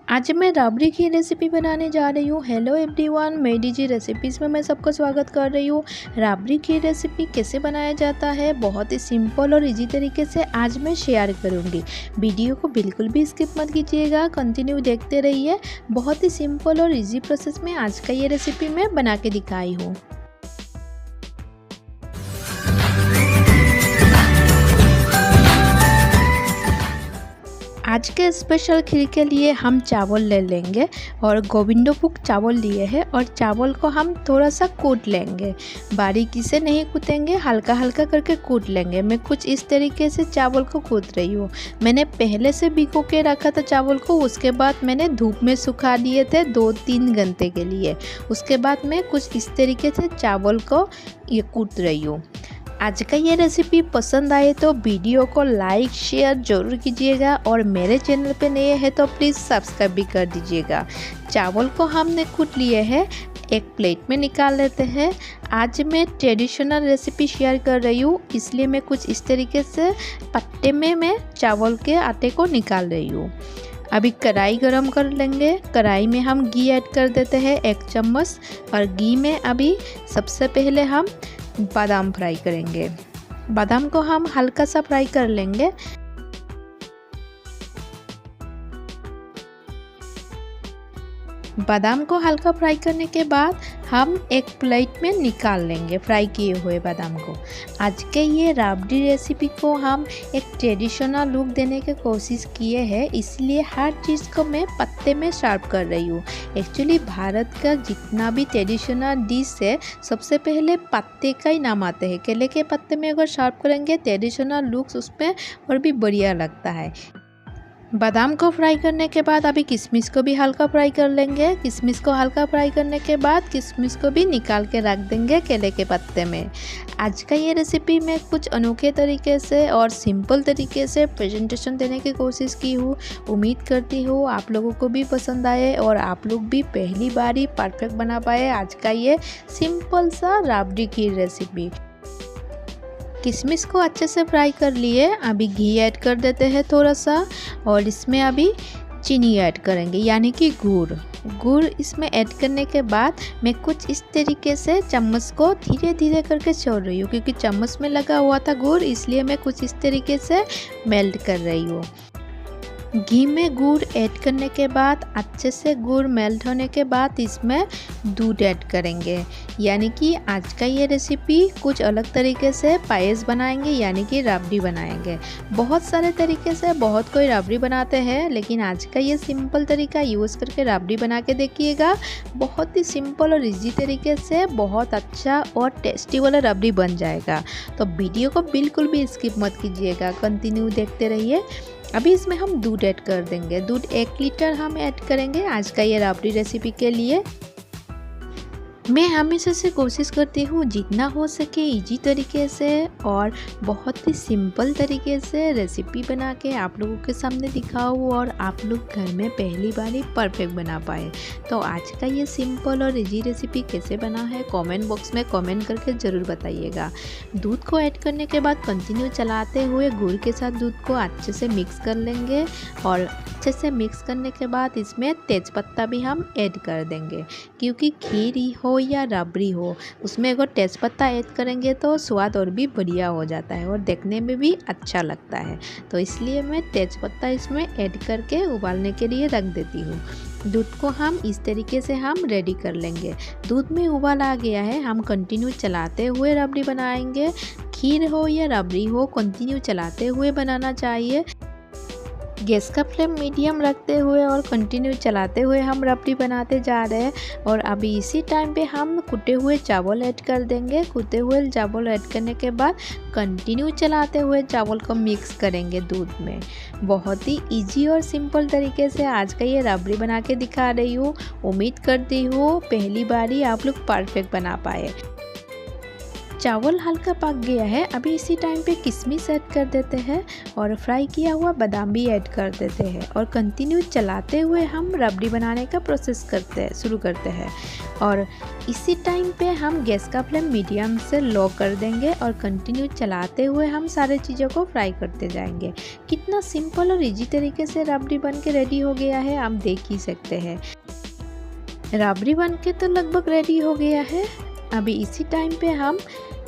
आज मैं राबड़ी की रेसिपी बनाने जा रही हूँ। हेलो एवरीवन, मैं डीजी रेसिपीज़ में मैं सबका स्वागत कर रही हूँ। राबड़ी की रेसिपी कैसे बनाया जाता है बहुत ही सिंपल और इजी तरीके से आज मैं शेयर करूँगी। वीडियो को बिल्कुल भी स्किप मत कीजिएगा, कंटिन्यू देखते रहिए। बहुत ही सिंपल और इजी प्रोसेस में आज का ये रेसिपी मैं बना के दिखाई हूँ। आज के स्पेशल खीर के लिए हम चावल ले लेंगे और गोविंदभोग चावल लिए हैं और चावल को हम थोड़ा सा कूट लेंगे। बारीकी से नहीं कूटेंगे, हल्का हल्का करके कूट लेंगे। मैं कुछ इस तरीके से चावल को कूट रही हूँ। मैंने पहले से भिगो के रखा था चावल को, उसके बाद मैंने धूप में सुखा दिए थे 2-3 घंटे के लिए। उसके बाद मैं कुछ इस तरीके से चावल को ये कूट रही हूँ। आज का ये रेसिपी पसंद आए तो वीडियो को लाइक शेयर ज़रूर कीजिएगा और मेरे चैनल पे नए हैं तो प्लीज़ सब्सक्राइब भी कर दीजिएगा। चावल को हमने कूट लिए हैं, एक प्लेट में निकाल लेते हैं। आज मैं ट्रेडिशनल रेसिपी शेयर कर रही हूँ, इसलिए मैं कुछ इस तरीके से पत्ते में मैं चावल के आटे को निकाल रही हूँ। अभी कढ़ाई गरम कर लेंगे। कढ़ाई में हम घी ऐड कर देते हैं 1 चम्मच और घी में अभी सबसे पहले हम बादाम फ्राई करेंगे। बादाम को हम हल्का सा फ्राई कर लेंगे। बादाम को हल्का फ्राई करने के बाद हम एक प्लेट में निकाल लेंगे फ्राई किए हुए बादाम को। आज के ये राबड़ी रेसिपी को हम एक ट्रेडिशनल लुक देने की कोशिश किए हैं, इसलिए हर चीज़ को मैं पत्ते में सर्व कर रही हूँ। एक्चुअली भारत का जितना भी ट्रेडिशनल डिश है सबसे पहले पत्ते का ही नाम आते हैं। केले के पत्ते में अगर सर्व करेंगे ट्रेडिशनल लुक्स उसमें और भी बढ़िया लगता है। बादाम को फ्राई करने के बाद अभी किशमिश को भी हल्का फ्राई कर लेंगे। किशमिश को हल्का फ्राई करने के बाद किशमिश को भी निकाल के रख देंगे केले के पत्ते में। आज का ये रेसिपी मैं कुछ अनोखे तरीके से और सिंपल तरीके से प्रेजेंटेशन देने की कोशिश की हूँ। उम्मीद करती हूँ आप लोगों को भी पसंद आए और आप लोग भी पहली बार ही परफेक्ट बना पाए आज का ये सिंपल सा राबड़ी की रेसिपी। किशमिश को अच्छे से फ्राई कर लिए। अभी घी ऐड कर देते हैं थोड़ा सा और इसमें अभी चीनी ऐड करेंगे यानी कि गुड़ इसमें ऐड करने के बाद मैं कुछ इस तरीके से चम्मच को धीरे धीरे करके छोड़ रही हूँ, क्योंकि चम्मच में लगा हुआ था गुड़, इसलिए मैं कुछ इस तरीके से मेल्ट कर रही हूँ। घी में गुड़ ऐड करने के बाद अच्छे से गुड़ मेल्ट होने के बाद इसमें दूध ऐड करेंगे, यानी कि आज का ये रेसिपी कुछ अलग तरीके से पायस बनाएंगे यानी कि राबड़ी बनाएंगे। बहुत सारे तरीके से बहुत कोई राबड़ी बनाते हैं, लेकिन आज का ये सिंपल तरीका यूज़ करके राबड़ी बना के देखिएगा। बहुत ही सिंपल और इजी तरीके से बहुत अच्छा और टेस्टी वाला राबड़ी बन जाएगा। तो वीडियो को बिल्कुल भी स्किप मत कीजिएगा, कंटिन्यू देखते रहिए। अभी इसमें हम दूध ऐड कर देंगे। दूध 1 लीटर हम ऐड करेंगे आज का ये राबड़ी रेसिपी के लिए। मैं हमेशा से कोशिश करती हूँ जितना हो सके इजी तरीके से और बहुत ही सिंपल तरीके से रेसिपी बना के आप लोगों के सामने दिखाऊँ और आप लोग घर में पहली बार ही परफेक्ट बना पाए। तो आज का ये सिंपल और इजी रेसिपी कैसे बना है कमेंट बॉक्स में कमेंट करके ज़रूर बताइएगा। दूध को ऐड करने के बाद कंटिन्यू चलाते हुए गुड़ के साथ दूध को अच्छे से मिक्स कर लेंगे और अच्छे से मिक्स करने के बाद इसमें तेज़पत्ता भी हम ऐड कर देंगे, क्योंकि खीर हो या राबड़ी हो उसमें अगर तेज़पत्ता ऐड करेंगे तो स्वाद और भी बढ़िया हो जाता है और देखने में भी अच्छा लगता है। तो इसलिए मैं तेज़पत्ता इसमें ऐड करके उबालने के लिए रख देती हूँ। दूध को हम इस तरीके से हम रेडी कर लेंगे। दूध में उबाल आ गया है, हम कंटिन्यू चलाते हुए राबड़ी बनाएंगे। खीर हो या राबड़ी हो कंटिन्यू चलाते हुए बनाना चाहिए। गैस का फ्लेम मीडियम रखते हुए और कंटिन्यू चलाते हुए हम राबड़ी बनाते जा रहे हैं। और अभी इसी टाइम पे हम कुटे हुए चावल ऐड कर देंगे। कुटे हुए चावल ऐड करने के बाद कंटिन्यू चलाते हुए चावल को मिक्स करेंगे दूध में। बहुत ही इजी और सिंपल तरीके से आज का ये राबड़ी बना के दिखा रही हूँ। उम्मीद करती हूँ पहली बार ही आप लोग परफेक्ट बना पाए। चावल हल्का पक गया है। अभी इसी टाइम पे किशमिश ऐड कर देते हैं और फ्राई किया हुआ बादाम भी ऐड कर देते हैं और कंटिन्यू चलाते हुए हम राबड़ी बनाने का प्रोसेस शुरू करते हैं। और इसी टाइम पे हम गैस का फ्लेम मीडियम से लो कर देंगे और कंटिन्यू चलाते हुए हम सारे चीज़ों को फ्राई करते जाएंगे। कितना सिंपल और इजी तरीके से राबड़ी बन के रेडी हो गया है, आप देख ही सकते हैं। राबड़ी बन के तो लगभग रेडी हो गया है। अभी इसी टाइम पे हम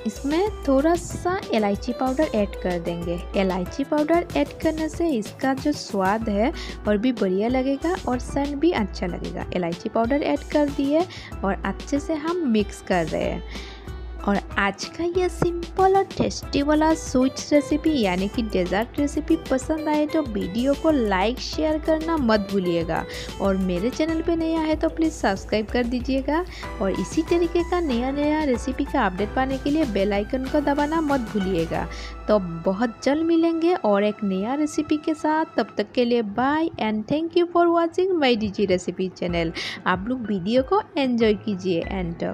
इसमें थोड़ा सा इलायची पाउडर ऐड कर देंगे। इलायची पाउडर ऐड करने से इसका जो स्वाद है और भी बढ़िया लगेगा और सेंट भी अच्छा लगेगा। इलायची पाउडर ऐड कर दिए और अच्छे से हम मिक्स कर रहे हैं। और आज का ये सिंपल और टेस्टी वाला स्वीट्स रेसिपी यानी कि डेजर्ट रेसिपी पसंद आए तो वीडियो को लाइक शेयर करना मत भूलिएगा। और मेरे चैनल पे नया है तो प्लीज़ सब्सक्राइब कर दीजिएगा। और इसी तरीके का नया रेसिपी का अपडेट पाने के लिए बेल आइकन को दबाना मत भूलिएगा। तो बहुत जल्द मिलेंगे और एक नया रेसिपी के साथ। तब तक के लिए bye and thank you for watching my DG recipe channel. आप लोग वीडियो को एंजॉय कीजिए एंड